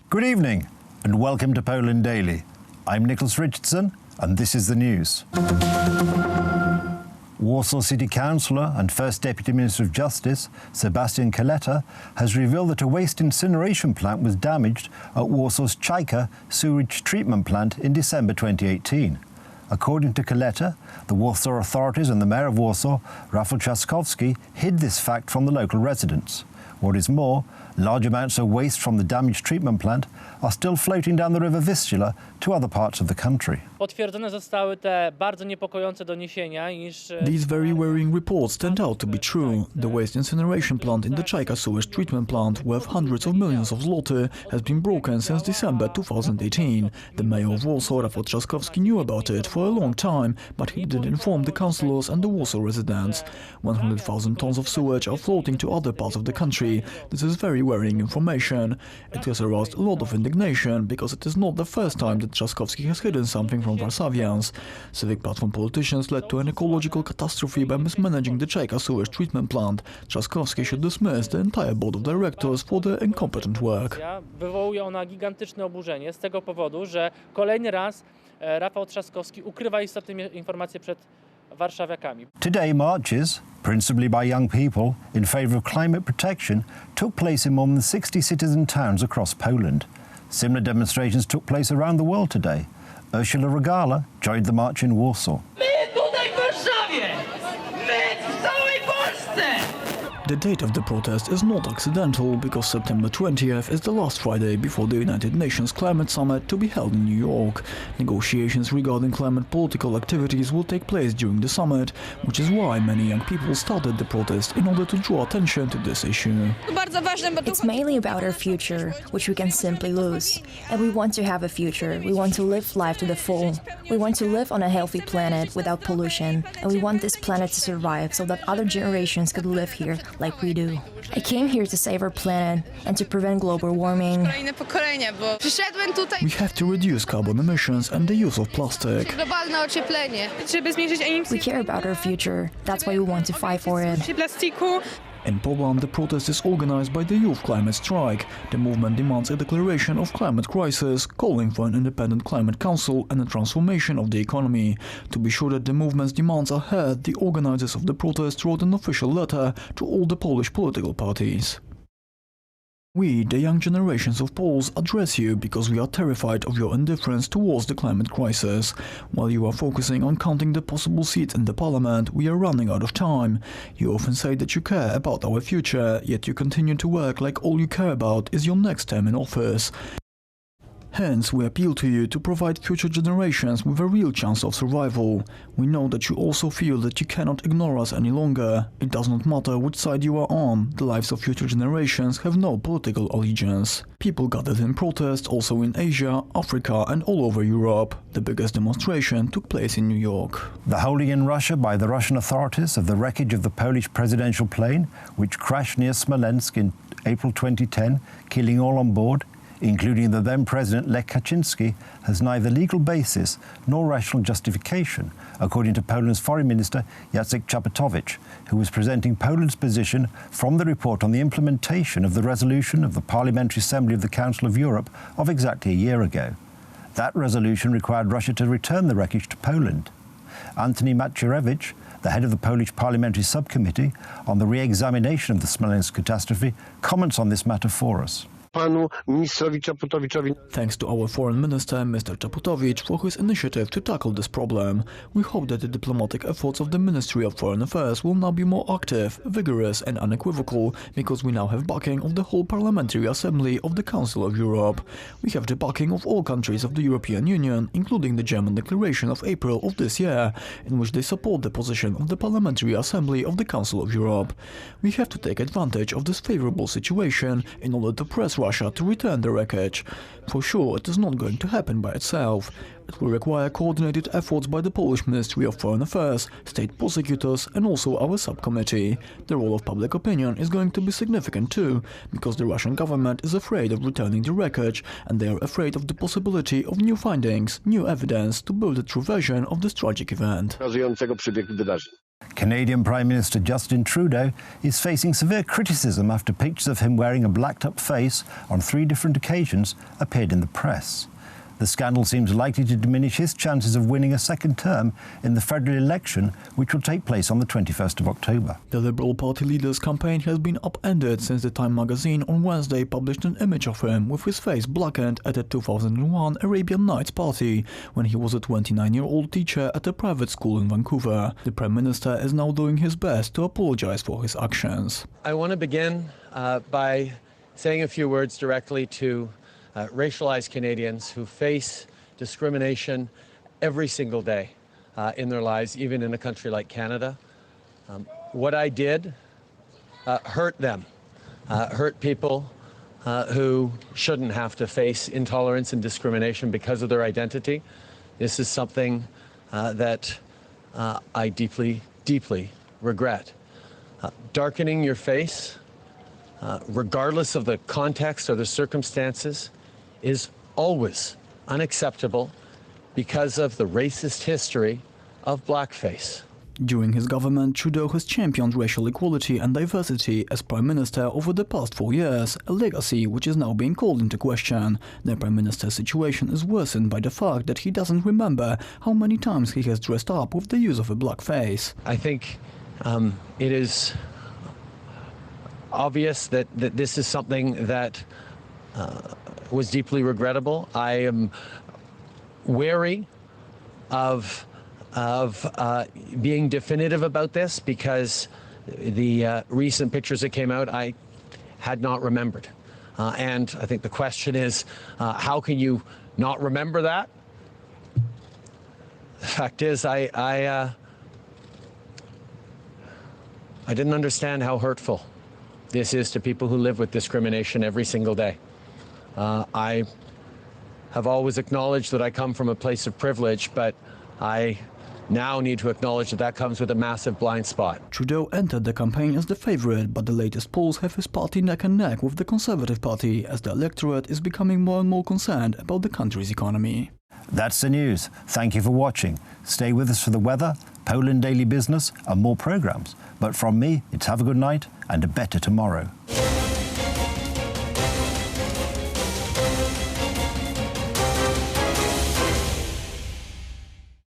Good evening and welcome to Poland Daily. I'm Nicholas Richardson and this is the news. Warsaw City Councilor and First Deputy Minister of Justice, Sebastian Kaleta, has revealed that a waste incineration plant was damaged at Warsaw's Czajka sewage treatment plant in December 2018. According to Kaleta, the Warsaw authorities and the Mayor of Warsaw, Rafał Trzaskowski, hid this fact from the local residents. What is more, large amounts of waste from the damaged treatment plant are still floating down the river Vistula to other parts of the country. Potwierdzone zostały te bardzo niepokojące doniesienia, iż These very worrying reports turned out to be true. The waste incineration plant in the Czajka sewage treatment plant, worth hundreds of millions of zloty, has been broken since December 2018. The Mayor of Warsaw, Rafał Trzaskowski, knew about it for a long time, but he didn't inform the councillors and the Warsaw residents. 100,000 tons of sewage are floating to other parts of the country. This is very worrying information. It has aroused a lot of indignation, because it is not the first time that Trzaskowski has hidden something from Warsawians. Civic platform politicians led to an ecological catastrophe by mismanaging the Czajka sewage treatment plant. Trzaskowski should dismiss the entire board of directors for their incompetent work. Wywołuje ona gigantyczne oburzenie z tego powodu, że kolejny raz Rafał Trzaskowski ukrywa istotne informacje przed warszawiakami. Today marches, principally by young people, in favour of climate protection took place in more than 60 cities and towns across Poland. Similar demonstrations took place around the world today. Ursula Regala joined the march in Warsaw. The date of the protest is not accidental, because September 20th is the last Friday before the United Nations Climate Summit to be held in New York. Negotiations regarding climate political activities will take place during the summit, which is why many young people started the protest in order to draw attention to this issue. It's mainly about our future, which we can simply lose. And we want to have a future. We want to live life to the full. We want to live on a healthy planet without pollution. And we want this planet to survive so that other generations could live here like we do. I came here to save our planet and to prevent global warming. We have to reduce carbon emissions and the use of plastic. We care about our future. That's why we want to fight for it. In Poland, the protest is organized by the Youth Climate Strike. The movement demands a declaration of climate crisis, calling for an independent climate council and a transformation of the economy. To be sure that the movement's demands are heard, the organizers of the protest wrote an official letter to all the Polish political parties. We, the young generations of Poles, address you because we are terrified of your indifference towards the climate crisis. While you are focusing on counting the possible seats in the parliament, we are running out of time. You often say that you care about our future, yet you continue to work like all you care about is your next term in office. Hence, we appeal to you to provide future generations with a real chance of survival. We know that you also feel that you cannot ignore us any longer. It does not matter which side you are on, the lives of future generations have no political allegiance. People gathered in protest also in Asia, Africa and all over Europe. The biggest demonstration took place in New York. The holding in Russia by the Russian authorities of the wreckage of the Polish presidential plane, which crashed near Smolensk in April 2010, killing all on board, including the then-President Lech Kaczynski, has neither legal basis nor rational justification, according to Poland's Foreign Minister Jacek Czaputowicz, who was presenting Poland's position from the report on the implementation of the resolution of the Parliamentary Assembly of the Council of Europe of exactly a year ago. That resolution required Russia to return the wreckage to Poland. Antoni Macierewicz, the head of the Polish Parliamentary Subcommittee on the re-examination of the Smolensk catastrophe, comments on this matter for us. Thanks to our Foreign Minister, Mr. Czaputowicz, for his initiative to tackle this problem. We hope that the diplomatic efforts of the Ministry of Foreign Affairs will now be more active, vigorous and unequivocal, because we now have backing of the whole Parliamentary Assembly of the Council of Europe. We have the backing of all countries of the European Union, including the German declaration of April of this year, in which they support the position of the Parliamentary Assembly of the Council of Europe. We have to take advantage of this favorable situation in order to press Russia to return the wreckage. For sure, it is not going to happen by itself. It will require coordinated efforts by the Polish Ministry of Foreign Affairs, state prosecutors and also our subcommittee. The role of public opinion is going to be significant too, because the Russian government is afraid of returning the wreckage and they are afraid of the possibility of new findings, new evidence to build a true version of this tragic event. Canadian Prime Minister Justin Trudeau is facing severe criticism after pictures of him wearing a blacked-up face on 3 different occasions appeared in the press. The scandal seems likely to diminish his chances of winning a second term in the federal election, which will take place on the 21st of October. The Liberal Party leader's campaign has been upended since the Time magazine on Wednesday published an image of him with his face blackened at a 2001 Arabian Nights party when he was a 29-year-old teacher at a private school in Vancouver. The Prime Minister is now doing his best to apologize for his actions. I want to begin by saying a few words directly to racialized Canadians who face discrimination every single day in their lives, even in a country like Canada. What I did hurt them, hurt people who shouldn't have to face intolerance and discrimination because of their identity. This is something that I deeply, deeply regret. Darkening your face, regardless of the context or the circumstances, is always unacceptable because of the racist history of blackface. During his government, Trudeau has championed racial equality and diversity as Prime Minister over the past 4 years, a legacy which is now being called into question. The Prime Minister's situation is worsened by the fact that he doesn't remember how many times he has dressed up with the use of a blackface. I think it is obvious that this is something that was deeply regrettable. I am wary of being definitive about this because the recent pictures that came out I had not remembered. And I think the question is, how can you not remember that? The fact is, I didn't understand how hurtful this is to people who live with discrimination every single day. I have always acknowledged that I come from a place of privilege, but I now need to acknowledge that comes with a massive blind spot. Trudeau entered the campaign as the favorite, but the latest polls have his party neck and neck with the Conservative Party, as the electorate is becoming more and more concerned about the country's economy. That's the news. Thank you for watching. Stay with us for the weather, Poland Daily Business and more programmes. But from me, it's have a good night and a better tomorrow.